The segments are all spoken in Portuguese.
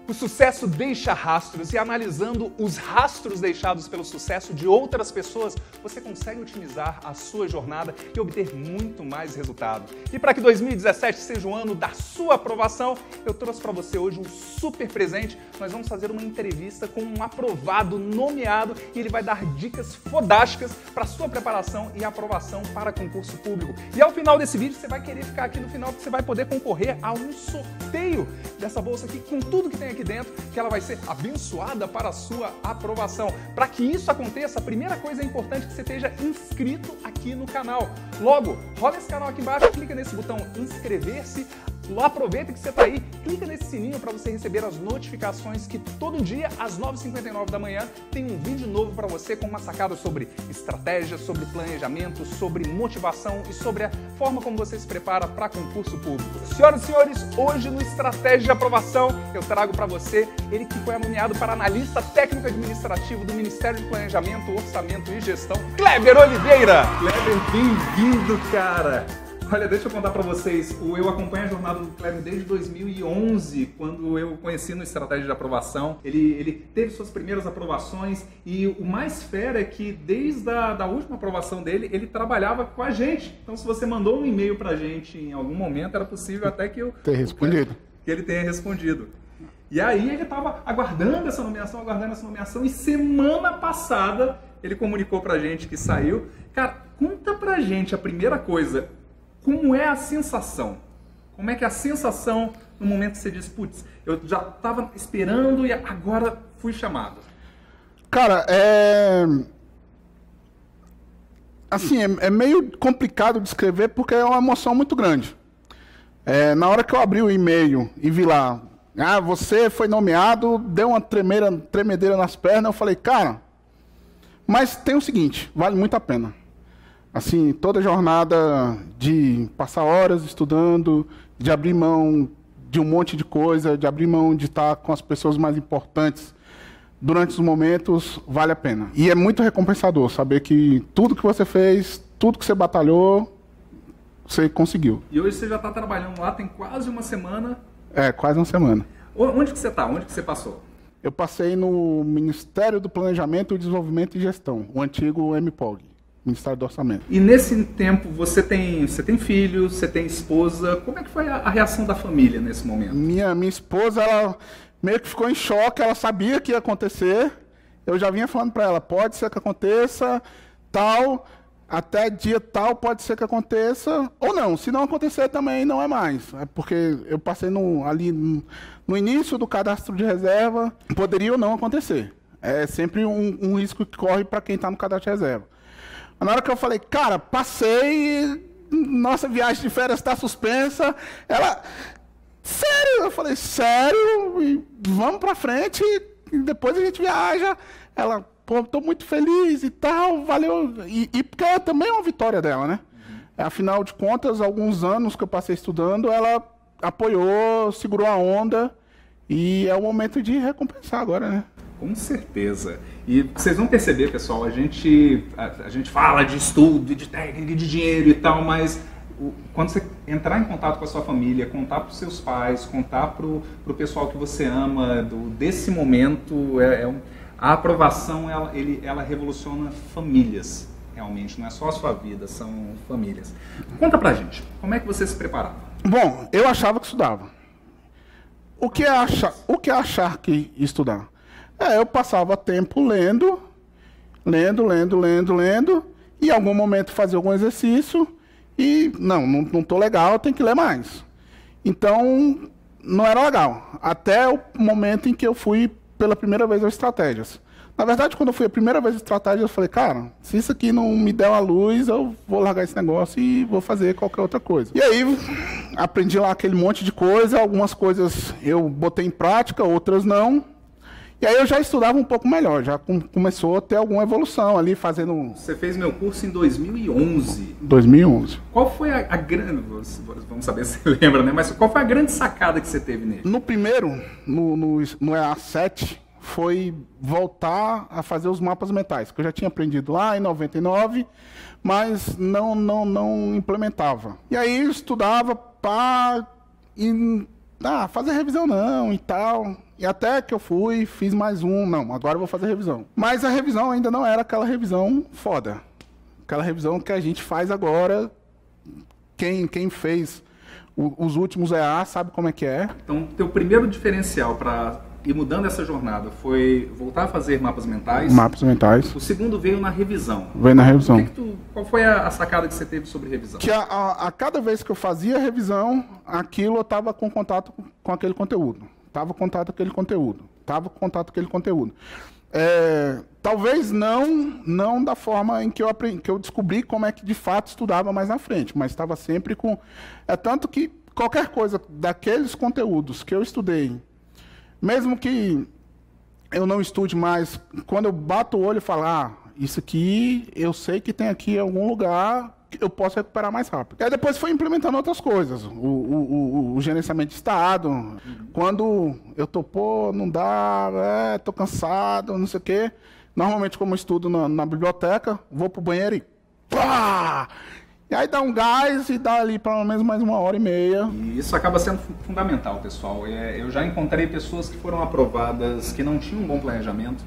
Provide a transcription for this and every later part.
O sucesso deixa rastros e analisando os rastros deixados pelo sucesso de outras pessoas, você consegue otimizar a sua jornada e obter muito mais resultado. E para que 2017 seja o ano da sua aprovação, eu trouxe para você hoje um super presente. Nós vamos fazer uma entrevista com um aprovado nomeado e ele vai dar dicas fodásticas para sua preparação e aprovação para concurso público. E ao final desse vídeo, você vai querer ficar aqui no final, porque você vai poder concorrer a um sorteio dessa bolsa aqui, com tudo que tem aqui dentro, que ela vai ser abençoada para a sua aprovação. Para que isso aconteça, a primeira coisa é importante que você esteja inscrito aqui no canal. Logo, rola esse canal aqui embaixo, clica nesse botão inscrever-se, aproveita que você está aí, clica nesse sininho para você receber as notificações que todo dia, às 9h59 da manhã, tem um vídeo novo para você com uma sacada sobre estratégia, sobre planejamento, sobre motivação e sobre a forma como você se prepara para concurso público. Senhoras e senhores, hoje no Estratégia de Aprovação, eu trago para você ele que foi nomeado para analista técnico administrativo do Ministério de Planejamento, Orçamento e Gestão, Kleber Oliveira. Kleber, bem-vindo, cara! Olha, deixa eu contar para vocês, eu acompanho a jornada do Kleber desde 2011, quando eu o conheci no Estratégia de Aprovação. Ele teve suas primeiras aprovações e o mais fera é que desde a última aprovação dele, ele trabalhava com a gente. Então, se você mandou um e-mail para a gente em algum momento, era possível até que ele tenha respondido. E aí ele estava aguardando essa nomeação, e semana passada ele comunicou para a gente que saiu. Cara, conta pra gente a primeira coisa. Como é a sensação? Como é que é a sensação no momento que você diz, putz, eu já estava esperando e agora fui chamado? Cara, assim, é meio complicado de escrever porque é uma emoção muito grande. Na hora que eu abri o e-mail e vi lá, você foi nomeado, deu uma tremedeira nas pernas, eu falei, cara, mas tem o seguinte, vale muito a pena. Assim, toda a jornada de passar horas estudando, de abrir mão de um monte de coisa, de abrir mão de estar com as pessoas mais importantes durante os momentos, vale a pena. E é muito recompensador saber que tudo que você fez, tudo que você batalhou, você conseguiu. E hoje você já está trabalhando lá, tem quase uma semana? Quase uma semana. Onde que você está? Onde que você passou? Eu passei no Ministério do Planejamento, Desenvolvimento e Gestão, o antigo MPOG. Ministério do Orçamento. E nesse tempo, você tem filho, você tem esposa, como é que foi a reação da família nesse momento? Minha esposa, ela meio que ficou em choque, ela sabia que ia acontecer, eu já vinha falando para ela, pode ser que aconteça, tal, até dia tal pode ser que aconteça, ou não, se não acontecer também não é mais, porque eu passei ali no início do cadastro de reserva, poderia ou não acontecer, é sempre um risco que corre para quem está no cadastro de reserva. Na hora que eu falei, cara, passei, nossa viagem de férias está suspensa. Ela, sério? Eu falei, sério? E vamos pra frente e depois a gente viaja. Ela, pô, tô muito feliz e tal, valeu. E porque também é uma vitória dela, né? Afinal de contas, alguns anos que eu passei estudando, ela apoiou, segurou a onda e é o momento de recompensar agora, né? Com certeza. E vocês vão perceber, pessoal, a gente fala de estudo, de técnica, de dinheiro e tal, mas quando você entrar em contato com a sua família, contar para os seus pais, contar para o pessoal que você ama, desse momento, a aprovação, ela revoluciona famílias, realmente. Não é só a sua vida, são famílias. Conta pra gente, como é que você se preparava? Bom, eu achava que estudava. O que é achar que estudar? Eu passava tempo lendo, e em algum momento fazia algum exercício, e não estou legal, tenho que ler mais. Então, não era legal, até o momento em que eu fui pela primeira vez ao Estratégias. Na verdade, quando eu fui a primeira vez ao Estratégias, eu falei, cara, se isso aqui não me der uma luz, eu vou largar esse negócio e vou fazer qualquer outra coisa. E aí, aprendi lá aquele monte de coisa, algumas coisas eu botei em prática, outras não. E aí eu já estudava um pouco melhor, já começou a ter alguma evolução ali, fazendo... Você fez meu curso em 2011. 2011. Qual foi a grande... Vamos saber se você lembra, né? Mas qual foi a grande sacada que você teve nele? No primeiro, no EA7, foi voltar a fazer os mapas mentais, que eu já tinha aprendido lá em 99, mas não implementava. E aí eu estudava, e fazer revisão não e tal. E até que eu fui, fiz mais um, não, agora eu vou fazer revisão. Mas a revisão ainda não era aquela revisão foda. Aquela revisão que a gente faz agora, quem fez os últimos EA sabe como é que é. Então, teu primeiro diferencial para ir mudando essa jornada foi voltar a fazer mapas mentais. Mapas mentais. O segundo veio na revisão. Veio na revisão. Qual foi a sacada que você teve sobre revisão? Que a cada vez que eu fazia a revisão, aquilo eu estava com contato com aquele conteúdo. Estava com contato com aquele conteúdo. Estava com contato com aquele conteúdo. Talvez não da forma em que eu aprendi, que eu descobri como é que de fato estudava mais na frente, mas estava sempre com... tanto que qualquer coisa daqueles conteúdos que eu estudei, mesmo que eu não estude mais, quando eu bato o olho e falo, isso aqui eu sei que tem aqui em algum lugar que eu posso recuperar mais rápido. E aí depois foi implementando outras coisas, o gerenciamento de estado, quando eu tô, não dá, tô cansado, não sei o quê. Normalmente, como eu estudo na biblioteca, vou pro banheiro e pá! E aí dá um gás e dá ali pelo menos mais 1h30. E isso acaba sendo fundamental, pessoal. Eu já encontrei pessoas que foram aprovadas que não tinham um bom planejamento,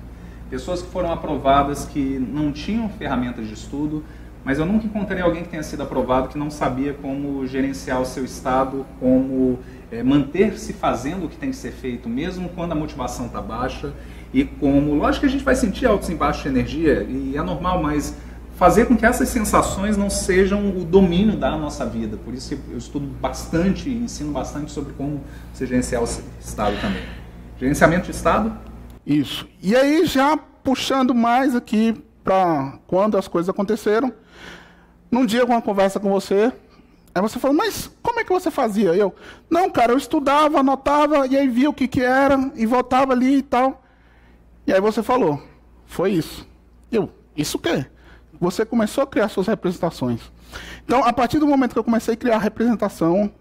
pessoas que foram aprovadas que não tinham ferramentas de estudo, mas eu nunca encontrei alguém que tenha sido aprovado que não sabia como gerenciar o seu estado, como manter-se fazendo o que tem que ser feito, mesmo quando a motivação está baixa, e como, lógico que a gente vai sentir altos e baixos de energia, e é normal, mas fazer com que essas sensações não sejam o domínio da nossa vida. Por isso eu estudo bastante, ensino bastante sobre como você gerenciar o estado também. Gerenciamento de estado? Isso. E aí, já puxando mais aqui para quando as coisas aconteceram, num dia com uma conversa com você, aí você falou, mas como é que você fazia? Eu, não, cara, eu estudava, anotava, e aí via o que era, e voltava ali e tal. E aí você falou, foi isso. Eu, isso o quê? Você começou a criar suas representações. Então, a partir do momento que eu comecei a criar representação...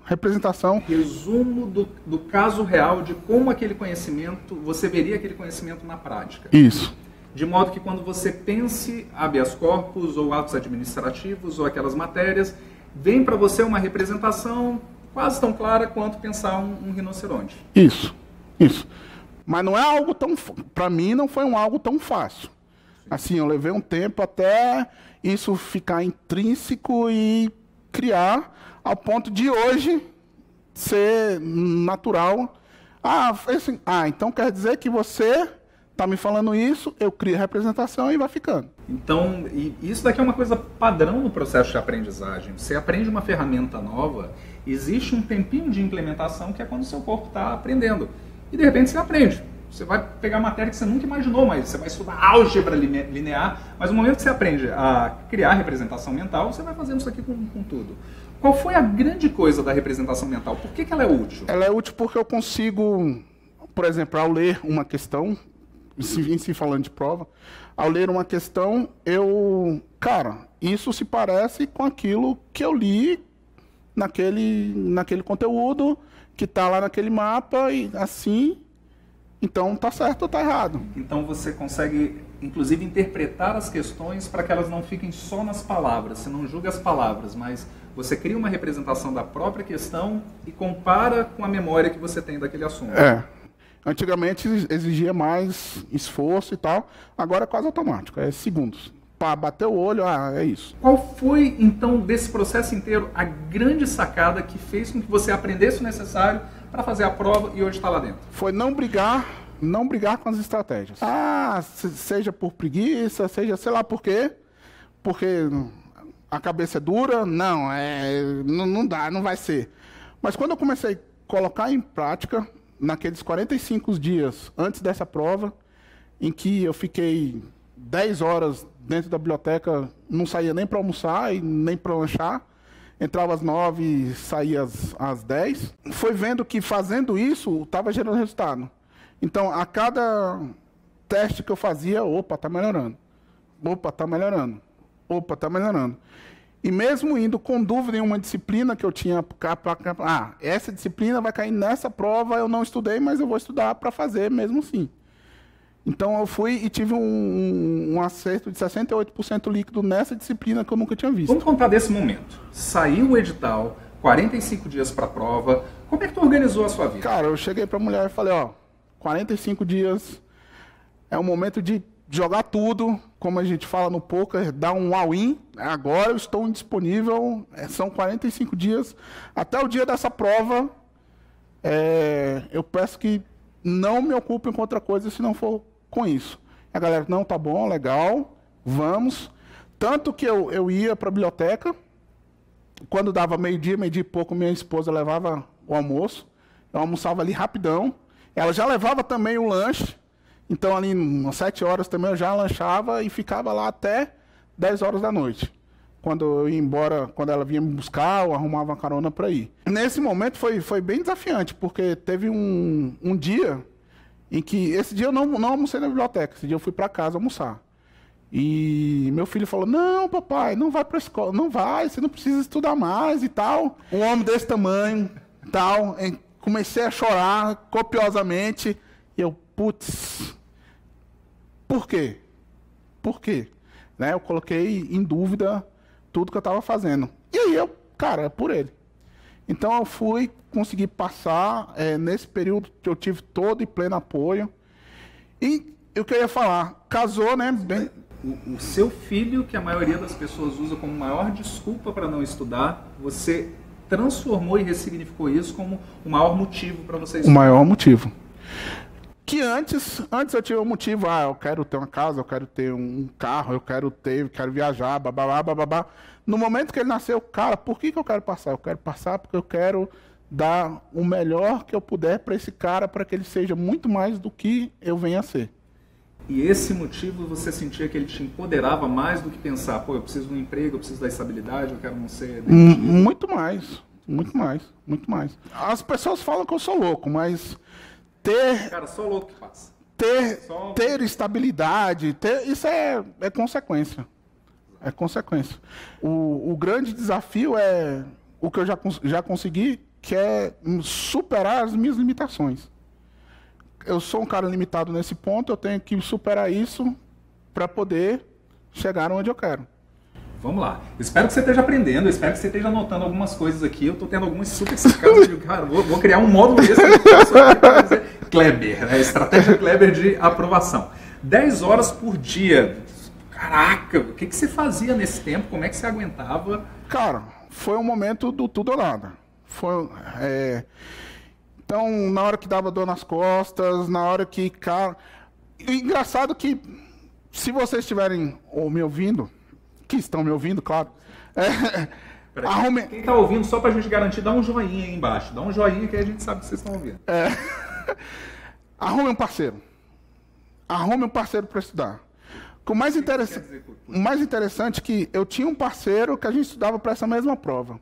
Resumo do caso real de como aquele conhecimento, você veria aquele conhecimento na prática. Isso. De modo que quando você pense habeas corpus ou atos administrativos ou aquelas matérias, vem para você uma representação quase tão clara quanto pensar um rinoceronte. Isso. Mas não é algo tão... Para mim, não foi algo tão fácil. Assim, eu levei um tempo até isso ficar intrínseco e criar ao ponto de hoje ser natural. Então quer dizer que você está me falando isso, eu crio a representação e vai ficando. Então, isso daqui é uma coisa padrão no processo de aprendizagem. Você aprende uma ferramenta nova, existe um tempinho de implementação que é quando o seu corpo está aprendendo. E de repente você aprende. Você vai pegar matéria que você nunca imaginou, mas você vai estudar álgebra linear, mas no momento que você aprende a criar representação mental, você vai fazendo isso aqui com tudo. Qual foi a grande coisa da representação mental? Por que ela é útil? Ela é útil porque eu consigo, por exemplo, ao ler uma questão, em si falando de prova, ao ler uma questão, isso se parece com aquilo que eu li naquele conteúdo, que está lá naquele mapa, e assim... Então, tá certo ou tá errado. Então, você consegue, inclusive, interpretar as questões para que elas não fiquem só nas palavras. Você não julga as palavras, mas você cria uma representação da própria questão e compara com a memória que você tem daquele assunto. Antigamente exigia mais esforço e tal. Agora é quase automático, é segundos. Para bater o olho, é isso. Qual foi, então, desse processo inteiro, a grande sacada que fez com que você aprendesse o necessário para fazer a prova e hoje está lá dentro? Foi não brigar com as estratégias. Seja por preguiça, seja sei lá por quê, porque a cabeça é dura, não dá, não vai ser. Mas quando eu comecei a colocar em prática, naqueles 45 dias antes dessa prova, em que eu fiquei 10 horas dentro da biblioteca, não saía nem para almoçar e nem para lanchar, entrava às 9 e saía às 10. Foi vendo que fazendo isso estava gerando resultado. Então, a cada teste que eu fazia, tá melhorando. Tá melhorando. Tá melhorando. E mesmo indo com dúvida em uma disciplina que eu tinha, essa disciplina vai cair nessa prova, eu não estudei, mas eu vou estudar para fazer mesmo assim. Então, eu fui e tive um acerto de 68% líquido nessa disciplina que eu nunca tinha visto. Vamos contar desse momento. Saiu o edital, 45 dias para a prova, Como é que tu organizou a sua vida? Cara, eu cheguei pra mulher e falei, ó, 45 dias é o momento de jogar tudo, como a gente fala no poker, dar um all-in. Agora eu estou indisponível, são 45 dias. Até o dia dessa prova, eu peço que não me ocupem com outra coisa se não for com isso. A galera, não, tá bom, legal, vamos. Tanto que eu ia para a biblioteca, quando dava meio-dia e pouco, minha esposa levava o almoço. Eu almoçava ali rapidão. Ela já levava também o lanche. Então, ali, umas 7 horas também, eu já lanchava e ficava lá até 10 horas da noite. Quando eu ia embora, quando ela vinha me buscar, eu arrumava uma carona para ir. Nesse momento foi bem desafiante, porque teve um dia em que... Esse dia eu não almocei na biblioteca, esse dia eu fui para casa almoçar. E meu filho falou, não, papai, não vai para a escola, não vai, você não precisa estudar mais e tal. Um homem desse tamanho, tal. Comecei a chorar copiosamente. E eu, putz, por quê? Por quê? Né? Eu coloquei em dúvida tudo que eu estava fazendo. E aí cara, é por ele. Então eu consegui passar, nesse período que eu tive todo e pleno apoio. E o que eu ia falar, casou, né? Bem... O seu filho, que a maioria das pessoas usa como maior desculpa para não estudar, você transformou e ressignificou isso como o maior motivo para você estudar. O maior motivo. Que antes eu tinha um motivo, eu quero ter uma casa, eu quero ter um carro, eu quero viajar, babá. No momento que ele nasceu, cara, por que eu quero passar? Eu quero passar porque eu quero dar o melhor que eu puder para esse cara, para que ele seja muito mais do que eu venha a ser. E esse motivo você sentia que ele te empoderava mais do que pensar, pô, eu preciso de um emprego, eu preciso da estabilidade, eu quero não ser demitido? Muito mais. As pessoas falam que eu sou louco, mas Cara, só louco que passa. Ter estabilidade, isso é consequência. É consequência. O grande desafio é o que eu já consegui, que é superar as minhas limitações. Eu sou um cara limitado nesse ponto, eu tenho que superar isso para poder chegar onde eu quero. Vamos lá. Espero que você esteja aprendendo, espero que você esteja anotando algumas coisas aqui. Eu estou tendo algumas super sacadas de, cara, vou criar um módulo desse para dizer Kleber, né? Estratégia Kleber de aprovação. 10 horas por dia. Caraca, o que você fazia nesse tempo? Como é que você aguentava? Cara, foi um momento do tudo ou nada. Então, na hora que dava dor nas costas, na hora que... Cara... Engraçado que, se vocês estiverem me ouvindo, que estão me ouvindo, claro... Quem está ouvindo, só para a gente garantir, dá um joinha aí embaixo. Dá um joinha que aí a gente sabe que vocês estão ouvindo. Arrume um parceiro. Arrume um parceiro para estudar. O mais interessante é que eu tinha um parceiro que a gente estudava para essa mesma prova.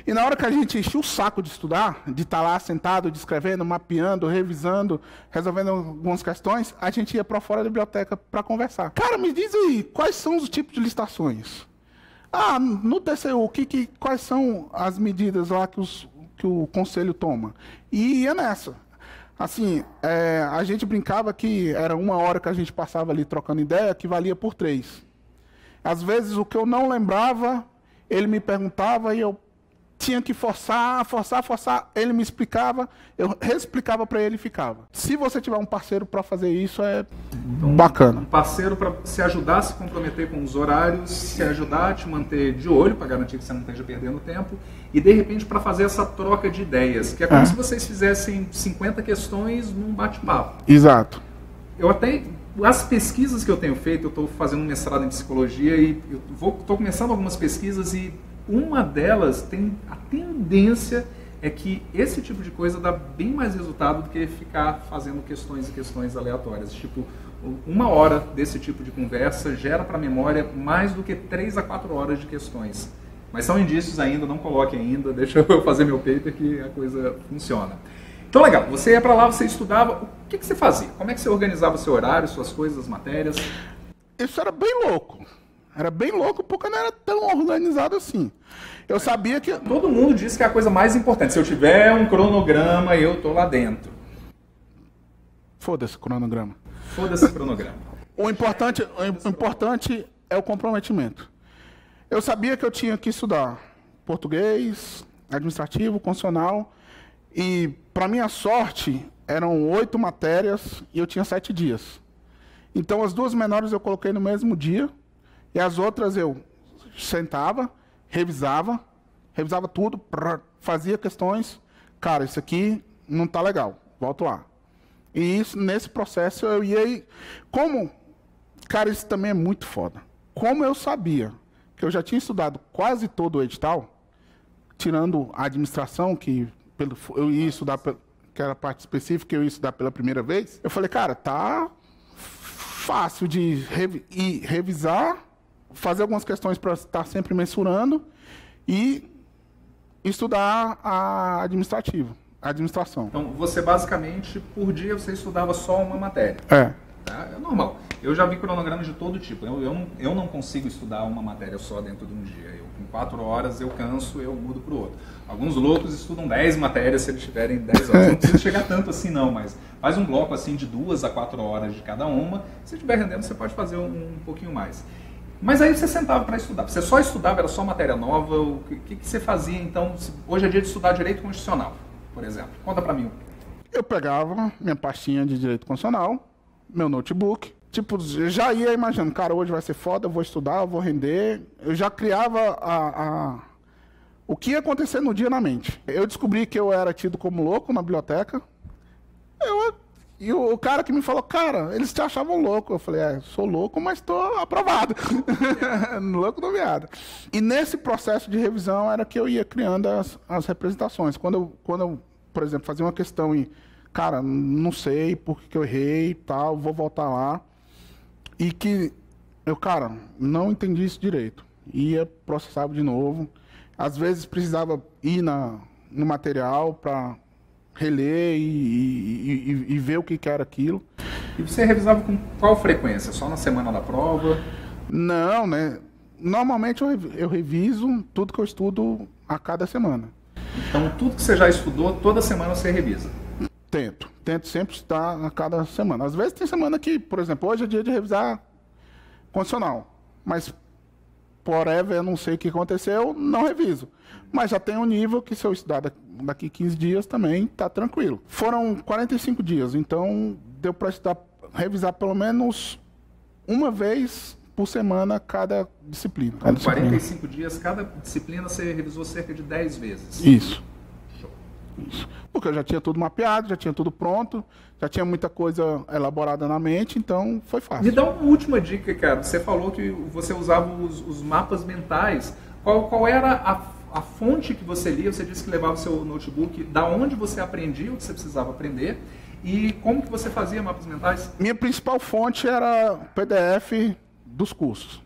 E na hora que a gente enchia o saco de estudar, de estar lá sentado, escrevendo, mapeando, revisando, resolvendo algumas questões, a gente ia para fora da biblioteca para conversar. Cara, me diz aí, quais são os tipos de licitações? No TCU, quais são as medidas lá que o conselho toma? E ia nessa. Assim, a gente brincava que era 1 hora que a gente passava ali trocando ideia, que valia por 3. Às vezes, o que eu não lembrava, ele me perguntava e eu tinha que forçar, ele me explicava, eu reexplicava para ele e ficava. Se você tiver um parceiro para fazer isso, então, bacana. Um parceiro para se ajudar a se comprometer com os horários, se ajudar a te manter de olho, para garantir que você não esteja perdendo tempo, e de repente para fazer essa troca de ideias, que é como se vocês fizessem 50 questões num bate-papo. Exato. As pesquisas que eu tenho feito, eu estou fazendo um mestrado em psicologia e estou começando algumas pesquisas e uma delas tem a tendência é que esse tipo de coisa dá bem mais resultado do que ficar fazendo questões e questões aleatórias. Tipo, 1 hora desse tipo de conversa gera para a memória mais do que 3 a 4 horas de questões. Mas são indícios ainda, não coloque ainda, deixa eu fazer meu paper que a coisa funciona. Então, legal, você ia para lá, você estudava, o que você fazia? Como é que você organizava seu horário, suas coisas, as matérias? Isso era bem louco. Era bem louco porque não era tão organizado assim. Eu sabia que... Todo mundo diz que é a coisa mais importante. Se eu tiver um cronograma, eu tô lá dentro. Foda-se o cronograma. Foda-se o cronograma. O importante é o comprometimento. Eu sabia que eu tinha que estudar português, administrativo, constitucional, e, para minha sorte, eram 8 matérias e eu tinha 7 dias. Então, as 2 menores eu coloquei no mesmo dia, e as outras eu sentava, revisava tudo, fazia questões. Cara, isso aqui não está legal, volto lá. E isso, nesse processo eu ia... Como... Cara, isso também é muito foda. Como eu sabia que eu já tinha estudado quase todo o edital, tirando a administração, que eu ia estudar, que era a parte específica, eu ia estudar pela primeira vez, eu falei, cara, tá fácil de revisar, fazer algumas questões para estar sempre mensurando e estudar a administração. Então, você basicamente, por dia, você estudava só uma matéria. É. Tá? É normal. Eu já vi cronogramas de todo tipo. Eu não consigo estudar uma matéria só dentro de um dia. Em 4 horas eu canso, eu mudo para o outro. Alguns loucos estudam 10 matérias se eles tiverem 10 horas. Não precisa chegar tanto assim não, mas faz um bloco assim de 2 a 4 horas de cada uma. Se estiver rendendo, você pode fazer um pouquinho mais. Mas aí você sentava para estudar. Você só estudava, era só matéria nova? O que você fazia então? Hoje é dia de estudar direito constitucional, por exemplo. Conta para mim. Eu pegava minha pastinha de direito constitucional, meu notebook, tipo, eu já ia imaginando, cara, hoje vai ser foda, eu vou estudar, eu vou render. Eu já criava o que ia acontecer no dia na mente. Eu descobri que eu era tido como louco na biblioteca. E o cara que me falou, cara, eles te achavam louco. Eu falei, sou louco, mas estou aprovado. Louco nomeado. E nesse processo de revisão era que eu ia criando as representações. Quando eu, por exemplo, fazia uma questão e, cara, não sei por que eu errei e tal, vou voltar lá. E que eu, cara, não entendi isso direito. Ia, processava de novo. Às vezes precisava ir no material para reler e ver o que era aquilo. E você revisava com qual frequência? Só na semana da prova? Não, né? Normalmente eu reviso tudo que eu estudo a cada semana. Então, tudo que você já estudou, toda semana você revisa? Tento sempre estudar a cada semana. Às vezes tem semana que, por exemplo, hoje é dia de revisar constitucional, mas forever, eu não sei o que aconteceu, não reviso. Mas já tem um nível que se eu estudar daqui 15 dias também tá tranquilo. Foram 45 dias, então deu para revisar pelo menos uma vez por semana cada disciplina. Então, 45 dias, cada disciplina você revisou cerca de 10 vezes. Isso. Isso. Porque eu já tinha tudo mapeado, já tinha tudo pronto, já tinha muita coisa elaborada na mente, então foi fácil. Me dá uma última dica, cara. Você falou que você usava os mapas mentais. Qual era a fonte que você lia? Você disse que levava o seu notebook. Da onde você aprendia o que você precisava aprender? E como que você fazia mapas mentais? Minha principal fonte era o PDF dos cursos.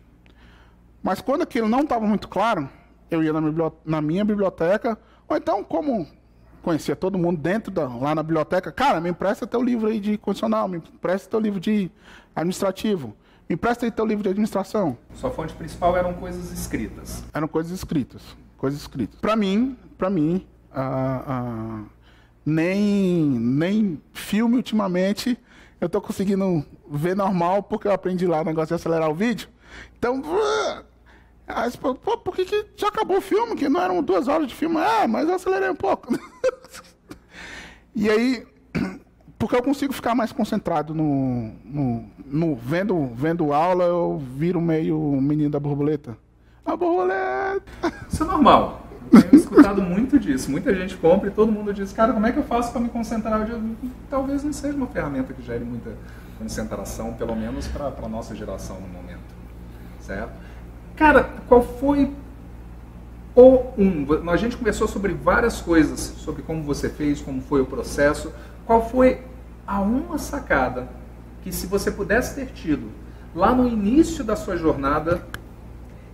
Mas quando aquilo não estava muito claro, eu ia na minha biblioteca, ou então como conhecia todo mundo lá na biblioteca, cara, me empresta teu livro aí de constitucional, me empresta teu livro de administrativo, me empresta aí teu livro de administração. Sua fonte principal eram coisas escritas? Eram coisas escritas. Para mim, nem filme ultimamente eu tô conseguindo ver normal, porque eu aprendi lá o negócio de acelerar o vídeo. Então, por que já acabou o filme? Que não eram 2 horas de filme? Mas eu acelerei um pouco. E aí, porque eu consigo ficar mais concentrado vendo aula, eu viro meio menino da borboleta. A borboleta! Isso é normal. Eu tenho escutado muito disso. Muita gente compra e todo mundo diz, cara, como é que eu faço para me concentrar? Eu digo, talvez não seja uma ferramenta que gere muita concentração, pelo menos para a nossa geração no momento. Certo? Cara, qual foi a gente conversou sobre várias coisas, sobre como você fez, como foi o processo. Qual foi a uma sacada que, se você pudesse ter tido lá no início da sua jornada,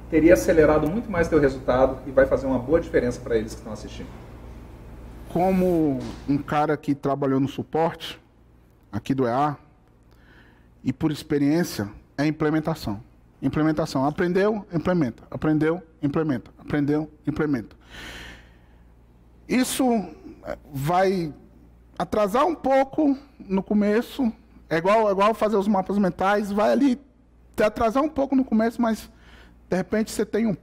teria acelerado muito mais teu resultado e vai fazer uma boa diferença para eles que estão assistindo? Como um cara que trabalhou no suporte aqui do EA, e por experiência, é implementação. Implementação. Aprendeu, implementa. Aprendeu, implementa. Aprendeu, implementa. Isso vai atrasar um pouco no começo. É igual fazer os mapas mentais. Vai ali te atrasar um pouco no começo, mas de repente você tem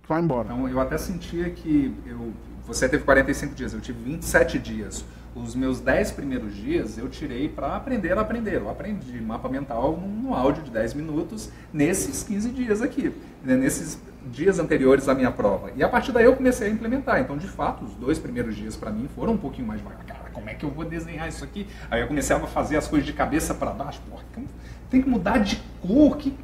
vai embora. Então, eu até sentia que eu você teve 45 dias, eu tive 27 dias. Os meus 10 primeiros dias eu tirei para aprender a aprender. Eu aprendi mapa mental num áudio de 10 minutos nesses 15 dias aqui, né? Nesses dias anteriores à minha prova. E a partir daí eu comecei a implementar. Então, de fato, os 2 primeiros dias para mim foram um pouquinho mais devagar. Cara, como é que eu vou desenhar isso aqui? Aí eu comecei a fazer as coisas de cabeça para baixo. Porra, tem que mudar de cor, que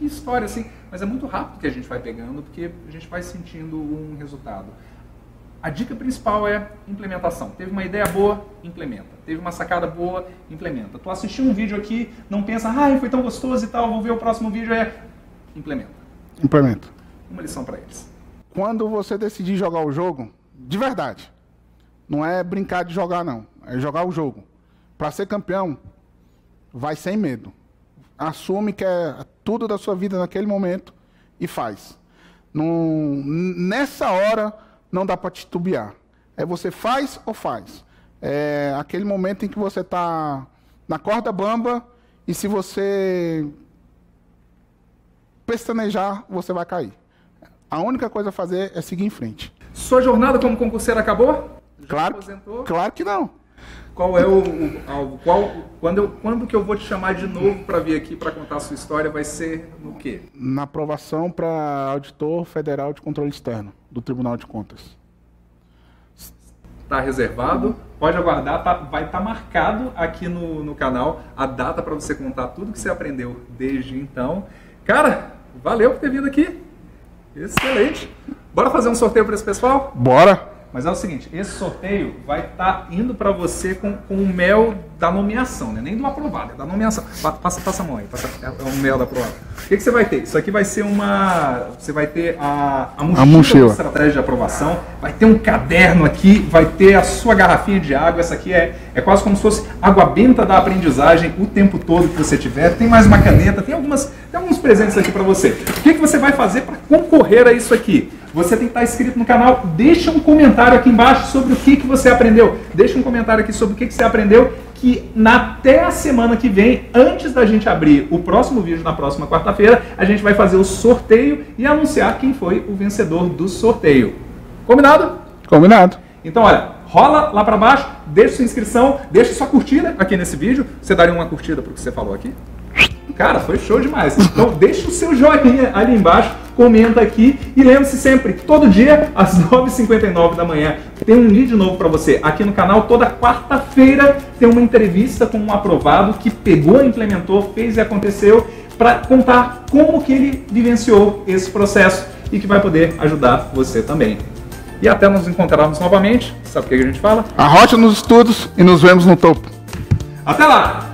história assim. Mas é muito rápido que a gente vai pegando, porque a gente vai sentindo um resultado. A dica principal é implementação. Teve uma ideia boa, implementa. Teve uma sacada boa, implementa. Tu assistiu um vídeo aqui, não pensa, foi tão gostoso e tal, vou ver o próximo vídeo, implementa. Implementa. Uma lição para eles. Quando você decidir jogar o jogo, de verdade, não é brincar de jogar não, é jogar o jogo. Para ser campeão, vai sem medo. Assume que é tudo da sua vida naquele momento e faz. Nessa hora, não dá para titubear. É você faz ou faz. É aquele momento em que você está na corda bamba e se você pestanejar, você vai cair. A única coisa a fazer é seguir em frente. Sua jornada como concurseiro acabou? Já aposentou? Claro que não. Qual é quando que eu vou te chamar de novo para vir aqui para contar a sua história? Vai ser no quê? Na aprovação para auditor federal de controle externo do Tribunal de Contas. Está reservado, pode aguardar, vai estar marcado aqui no canal a data para você contar tudo que você aprendeu desde então. Cara, valeu por ter vindo aqui. Excelente. Bora fazer um sorteio para esse pessoal? Bora. Mas é o seguinte, esse sorteio vai estar indo para você com o mel da nomeação, né? Nem do aprovado, é da nomeação. Passa a mão aí, é o mel da aprovada. O que você vai ter? Isso aqui vai ser você vai ter a mochila de estratégia de aprovação, vai ter um caderno aqui, vai ter a sua garrafinha de água, essa aqui é quase como se fosse água benta da aprendizagem o tempo todo que você tiver. Tem mais uma caneta, tem alguns presentes aqui para você. O que você vai fazer para concorrer a isso aqui? Você tem que estar inscrito no canal, deixa um comentário aqui embaixo sobre o que você aprendeu. Deixa um comentário aqui sobre o que você aprendeu, que até a semana que vem, antes da gente abrir o próximo vídeo, na próxima quarta-feira, a gente vai fazer o sorteio e anunciar quem foi o vencedor do sorteio. Combinado? Combinado. Então, olha, rola lá para baixo, deixa sua inscrição, deixa sua curtida aqui nesse vídeo. Você daria uma curtida para o que você falou aqui? Cara, foi show demais. Então deixa o seu joinha ali embaixo, comenta aqui e lembre-se sempre, todo dia às 9h59 da manhã tem um vídeo novo para você aqui no canal. Toda quarta-feira tem uma entrevista com um aprovado que pegou, implementou, fez e aconteceu para contar como que ele vivenciou esse processo e que vai poder ajudar você também. E até nos encontrarmos novamente. Sabe o que a gente fala? Arrocha nos estudos e nos vemos no topo. Até lá!